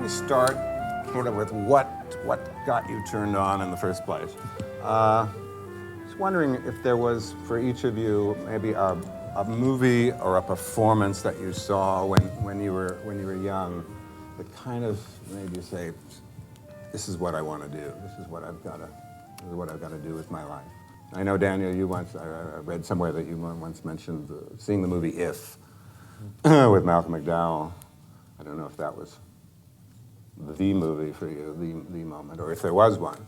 me start sort of with what got you turned on in the first place. Just wondering if there was, for each of you, maybe a movie or a performance that you saw when you were young that kind of made you say, "This is what I want to do. This is what I've got to do with my life." I know, Daniel, you once, I read somewhere that you once mentioned seeing the movie If with Malcolm McDowell. I don't know if that was the movie for you, the moment, or if there was one.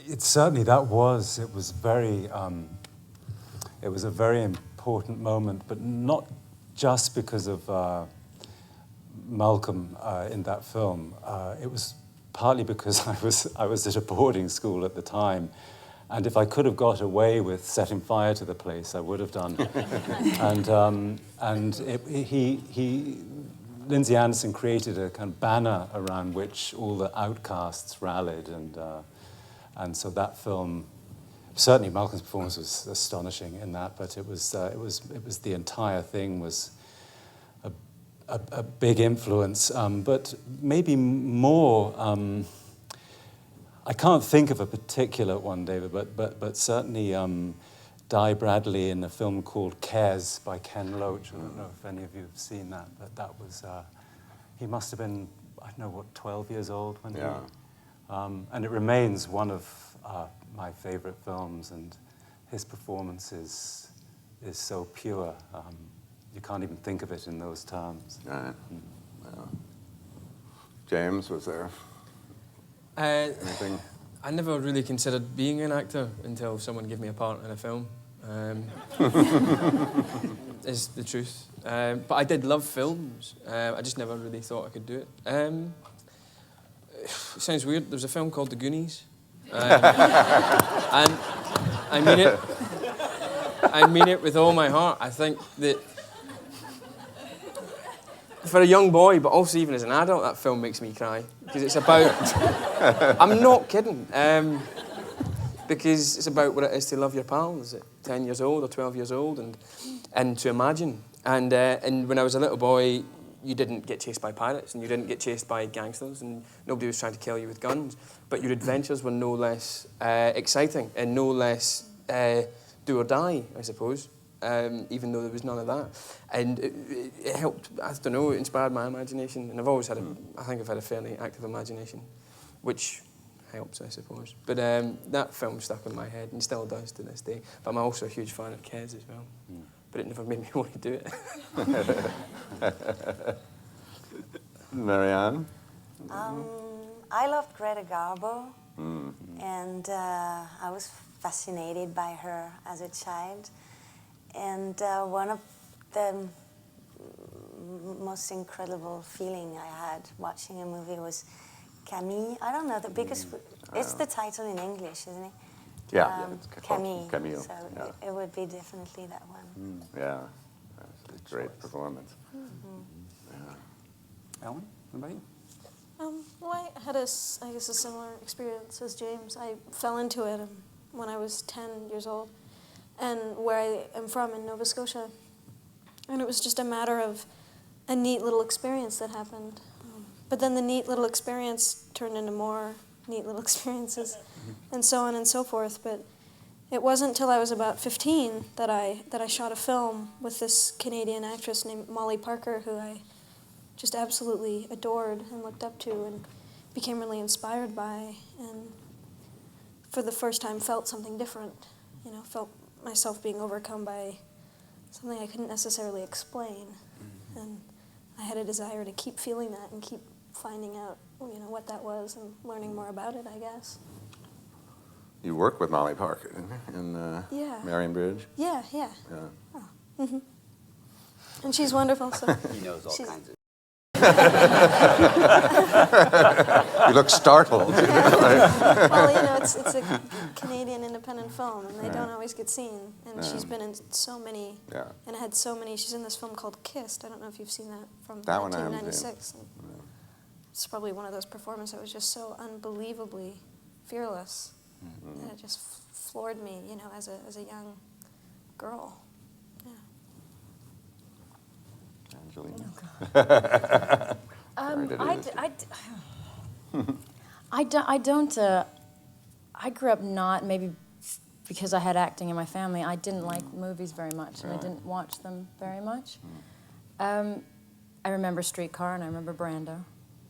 It certainly that was. It was very. It was a very important moment, but not just because of Malcolm in that film. It was partly because I was at a boarding school at the time, and if I could have got away with setting fire to the place, I would have done. Lindsay Anderson created a kind of banner around which all the outcasts rallied, and so that film. Certainly, Malcolm's performance was astonishing in that, but it was the entire thing was a big influence. But maybe more. I can't think of a particular one, David, but certainly Di Bradley in a film called Kes by Ken Loach. I don't know if any of you have seen that, but that was he must have been, I don't know what, 12 years old when he. And it remains one of my favorite films, and his performance is so pure. You can't even think of it in those terms. Right. Well, James, was there anything? I never really considered being an actor until someone gave me a part in a film. Is the truth. But I did love films. I just never really thought I could do it. It sounds weird. There's a film called The Goonies. And I mean it with all my heart. I think that for a young boy, but also even as an adult, that film makes me cry. Because it's about... I'm not kidding. Because it's about what it is to love your pals at 10 years old or 12 years old and to imagine. And when I was a little boy, you didn't get chased by pirates and you didn't get chased by gangsters and nobody was trying to kill you with guns. But your adventures were no less exciting and no less do or die, I suppose, even though there was none of that. And it helped, I don't know, it inspired my imagination. And I've always had I think I've had a fairly active imagination, which helps, I suppose. But that film stuck in my head and still does to this day. But I'm also a huge fan of Kes as well. But it never made me want to do it. Marianne? I loved Greta Garbo, and I was fascinated by her as a child. And one of the most incredible feeling I had watching a movie was Camille. I don't know, because it's the title in English, isn't it? Yeah, it's Camille. Camille. So it would be definitely that one. Yeah, that's a great performance. Ellen, what about you? Well, I had a similar experience as James. I fell into it when I was 10 years old, and where I am from in Nova Scotia. And it was just a matter of a neat little experience that happened. But then the neat little experience turned into more neat little experiences, and so on and so forth. But it wasn't until I was about 15 that I shot a film with this Canadian actress named Molly Parker, who I just absolutely adored and looked up to and became really inspired by, and for the first time felt something different. Felt myself being overcome by something I couldn't necessarily explain. And I had a desire to keep feeling that and keep finding out, what that was and learning more about it, I guess. You worked with Molly Parker, didn't you, in Marion Bridge? Yeah. Oh. And she's wonderful, so... He knows all kinds of... You look startled. Well, it's a Canadian independent film, and they don't always get seen. And she's been in so many, and had so many. She's in this film called Kissed. I don't know if you've seen that from 1996. It's probably one of those performances that was just so unbelievably fearless. And it just floored me, as a young girl. Jolie. I grew up not, maybe because I had acting in my family, I didn't like movies very much, and I didn't watch them very much. I remember Streetcar, and I remember Brando,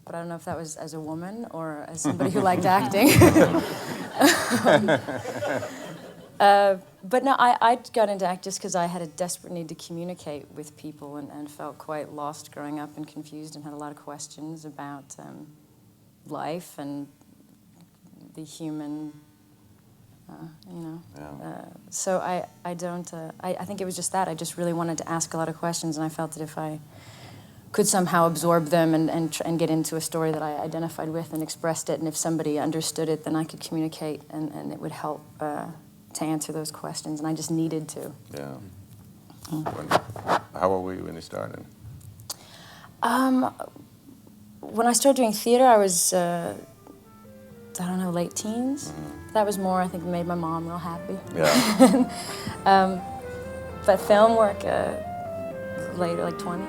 but I don't know if that was as a woman or as somebody who liked acting. But no, I got into acting just because I had a desperate need to communicate with people and felt quite lost growing up and confused and had a lot of questions about life and the human, so I think it was just that. I just really wanted to ask a lot of questions, and I felt that if I could somehow absorb them and get into a story that I identified with and expressed it, and if somebody understood it, then I could communicate, and it would help to answer those questions, and I just needed to. Yeah. How old were you when you started? When I started doing theater, I was, late teens. That was more, I think, made my mom real happy. Yeah. But film work, later, like 20.